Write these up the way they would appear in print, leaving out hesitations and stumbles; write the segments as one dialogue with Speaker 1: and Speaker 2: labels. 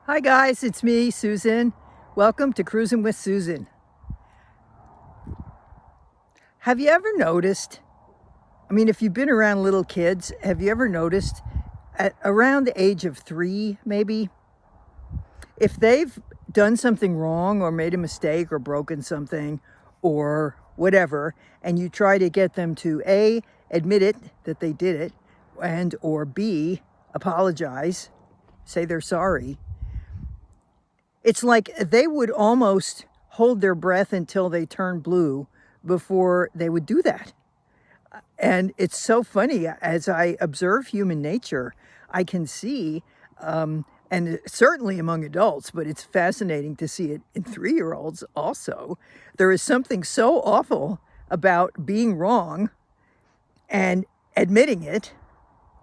Speaker 1: Hi guys, it's me, Susan. Welcome to Cruising with Susan. Have you ever noticed, if you've been around little kids, have you ever noticed at around the age of 3, maybe, if they've done something wrong or made a mistake or broken something or whatever, and you try to get them to A, admit it, that they did it, and or B, apologize, say they're sorry, it's like they would almost hold their breath until they turn blue before they would do that. And it's so funny as I observe human nature, I can see, and certainly among adults, but it's fascinating to see it in 3-year-olds also. There is something so awful about being wrong and admitting it.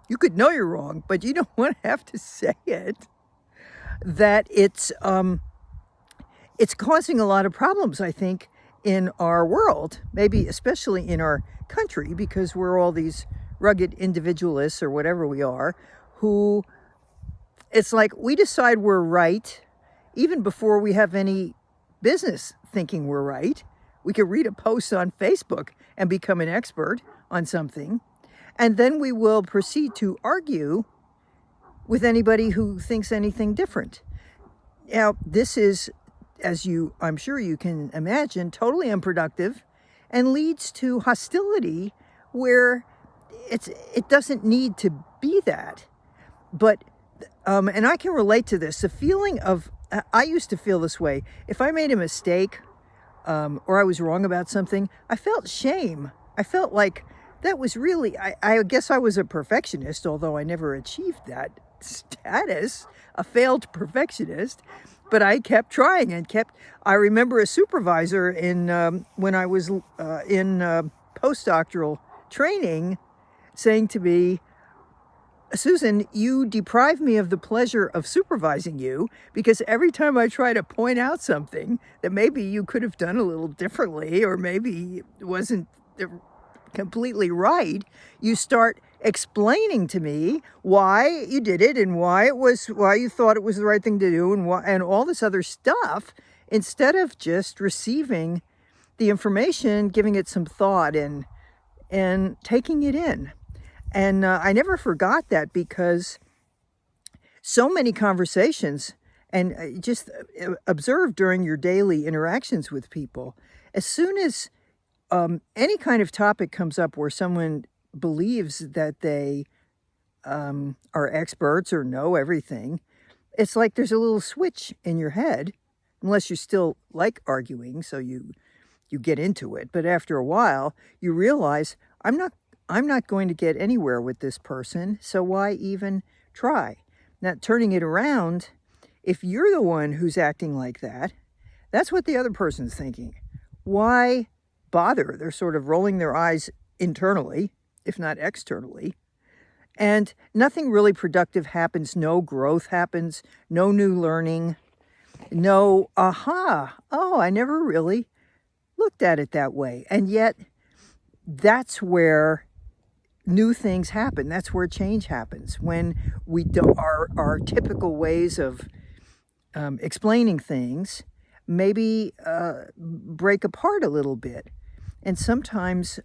Speaker 1: You could know you're wrong, but you don't want to have to say it. That it's causing a lot of problems, I think, in our world, maybe especially in our country, because we're all these rugged individualists or whatever we are, who it's like we decide we're right even before we have any business thinking we're right. We could read a post on Facebook and become an expert on something, and then we will proceed to argue with anybody who thinks anything different. Now, this is, I'm sure you can imagine, totally unproductive and leads to hostility where it doesn't need to be that. But, and I can relate to this, the feeling of, I used to feel this way. If I made a mistake or I was wrong about something, I felt shame. I felt like that was really, I guess I was a perfectionist, although I never achieved that status, a failed perfectionist, but I kept trying and I remember a supervisor when I was in postdoctoral training saying to me, Susan, you deprive me of the pleasure of supervising you, because every time I try to point out something that maybe you could have done a little differently or maybe it wasn't completely right, you start explaining to me why you did it and why you thought it was the right thing to do and all this other stuff, instead of just receiving the information, giving it some thought and taking it in. And I never forgot that, because so many conversations, and just observe during your daily interactions with people, as soon as any kind of topic comes up where someone believes that they are experts or know everything, it's like there's a little switch in your head, unless you still like arguing, so you get into it. But after a while, you realize, I'm not going to get anywhere with this person, so why even try? Now, turning it around, if you're the one who's acting like that, that's what the other person's thinking. Why bother? They're sort of rolling their eyes internally, if not externally, and nothing really productive happens. No growth happens, no new learning, no oh, I never really looked at it that way. And yet that's where new things happen. That's where change happens, when we do our typical ways of explaining things maybe break apart a little bit. And sometimes,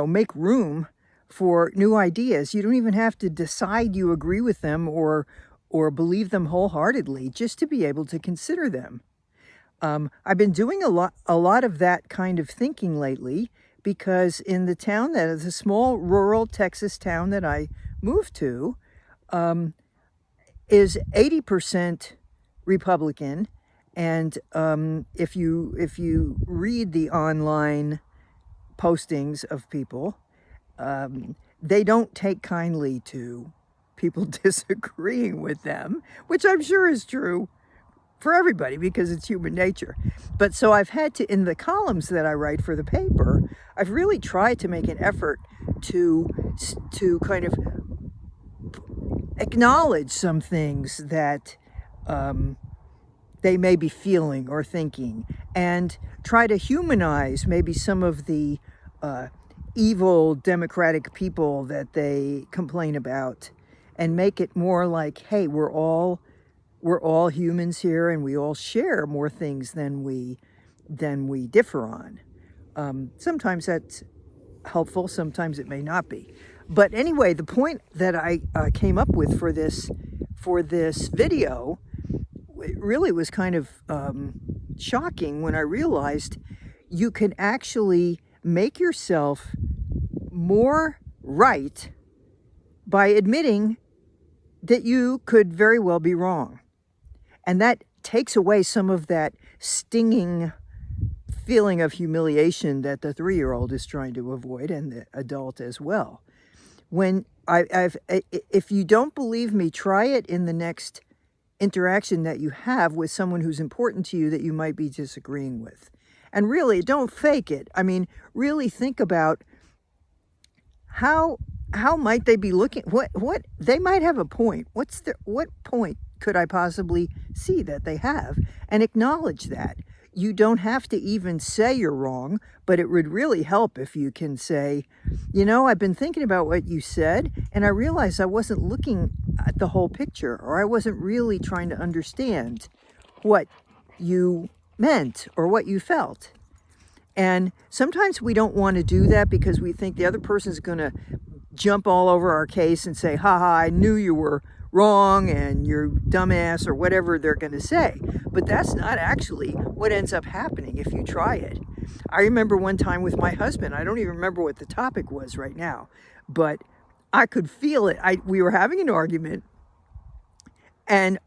Speaker 1: make room for new ideas. You don't even have to decide you agree with them or believe them wholeheartedly, just to be able to consider them. I've been doing a lot of that kind of thinking lately, because in the town that is a small rural Texas town that I moved to, is 80% Republican. And if you read the online postings of people, they don't take kindly to people disagreeing with them, which I'm sure is true for everybody, because it's human nature. But so I've had to, in the columns that I write for the paper, I've really tried to make an effort to kind of acknowledge some things that they may be feeling or thinking, and try to humanize maybe some of the evil democratic people that they complain about, and make it more like, hey, we're all humans here, and we all share more things than we differ on. Sometimes that's helpful, sometimes it may not be. But anyway, the point that I came up with for this video, it really was kind of shocking when I realized you can actually make yourself more right by admitting that you could very well be wrong. And that takes away some of that stinging feeling of humiliation that the 3-year-old is trying to avoid, and the adult as well. When if you don't believe me, try it in the next interaction that you have with someone who's important to you that you might be disagreeing with. And really, don't fake it. I mean, really think about how might they be looking, what they might have a point. What point could I possibly see that they have? And acknowledge that. You don't have to even say you're wrong, but it would really help if you can say, you know, I've been thinking about what you said, and I realized I wasn't looking at the whole picture, or I wasn't really trying to understand what you meant or what you felt. And sometimes we don't want to do that because we think the other person's going to jump all over our case and say, haha, I knew you were wrong and you're dumbass, or whatever they're going to say. But that's not actually what ends up happening if you try it. I remember one time with my husband, I don't even remember what the topic was right now, but I could feel it. We were having an argument, and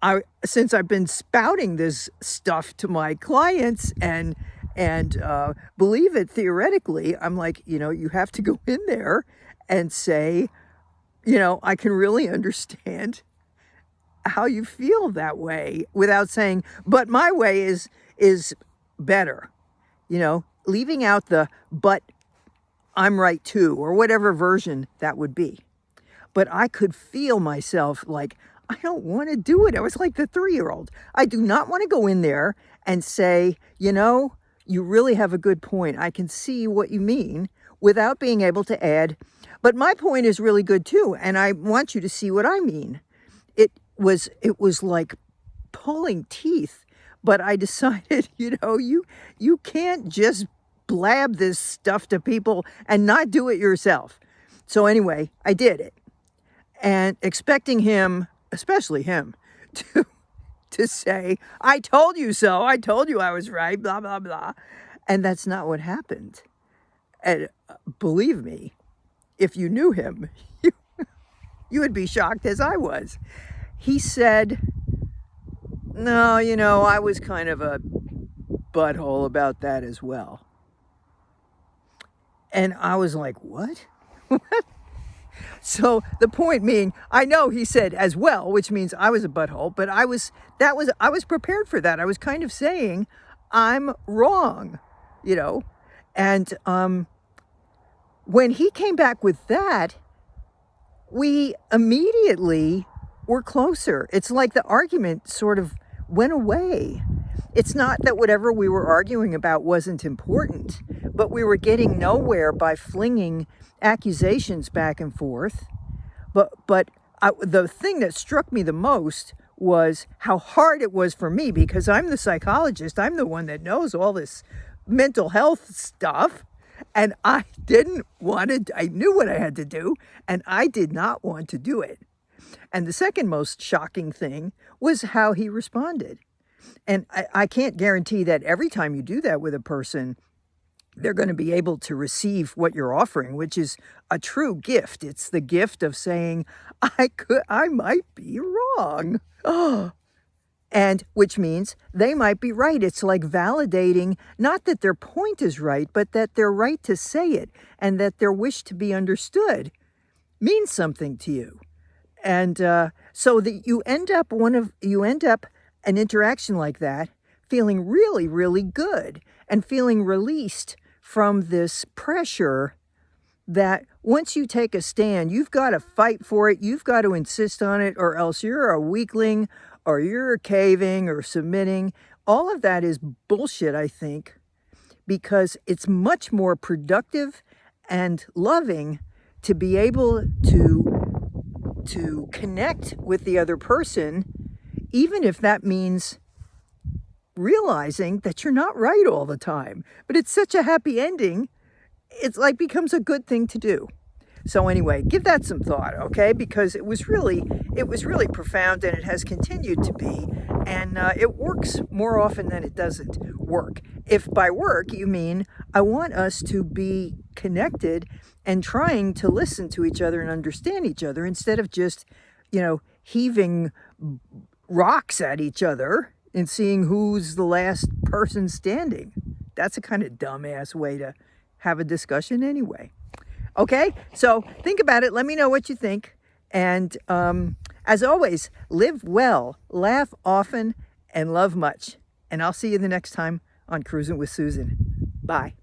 Speaker 1: since I've been spouting this stuff to my clients and believe it theoretically, I'm like, you know, you have to go in there and say, you know, I can really understand how you feel that way, without saying, but my way is better. You know, leaving out the but I'm right too, or whatever version that would be. But I could feel myself like, I don't want to do it. I was like the 3-year-old. I do not want to go in there and say, you know, you really have a good point. I can see what you mean, without being able to add, but my point is really good too, and I want you to see what I mean. It was like pulling teeth, but I decided, you know, you can't just blab this stuff to people and not do it yourself. So anyway, I did it, and expecting him, especially him, to say, I told you so, I told you I was right, blah, blah, blah. And that's not what happened. And believe me, if you knew him, you would be shocked as I was. He said, no, you know, I was kind of a butthole about that as well. And I was like, what? So the point being, I know he said as well, which means I was a butthole, but I was prepared for that. I was kind of saying, I'm wrong, you know. And when he came back with that, we immediately were closer. It's like the argument sort of went away. It's not that whatever we were arguing about wasn't important, but we were getting nowhere by flinging accusations back and forth. But the thing that struck me the most was how hard it was for me, because I'm the psychologist. I'm the one that knows all this mental health stuff. And I didn't want to, I knew what I had to do, and I did not want to do it. And the second most shocking thing was how he responded. And I can't guarantee that every time you do that with a person, they're going to be able to receive what you're offering, which is a true gift. It's the gift of saying, I might be wrong. Oh. And which means they might be right. It's like validating, not that their point is right, but that they're right to say it, and that their wish to be understood means something to you. And so that you end up an interaction like that feeling really, really good, and feeling released from this pressure that once you take a stand, you've got to fight for it, you've got to insist on it, or else you're a weakling, or you're caving or submitting. All of that is bullshit, I think, because it's much more productive and loving to be able to to connect with the other person, even if that means realizing that you're not right all the time. But it's such a happy ending, it's like becomes a good thing to do. So anyway, give that some thought, okay? Because it was really profound, and it has continued to be, and it works more often than it doesn't work. If by work you mean I want us to be connected and trying to listen to each other and understand each other instead of just, heaving rocks at each other and seeing who's the last person standing. That's a kind of dumbass way to have a discussion anyway. Okay, so think about it. Let me know what you think. And as always, live well, laugh often, and love much. And I'll see you the next time on Cruising with Susan. Bye.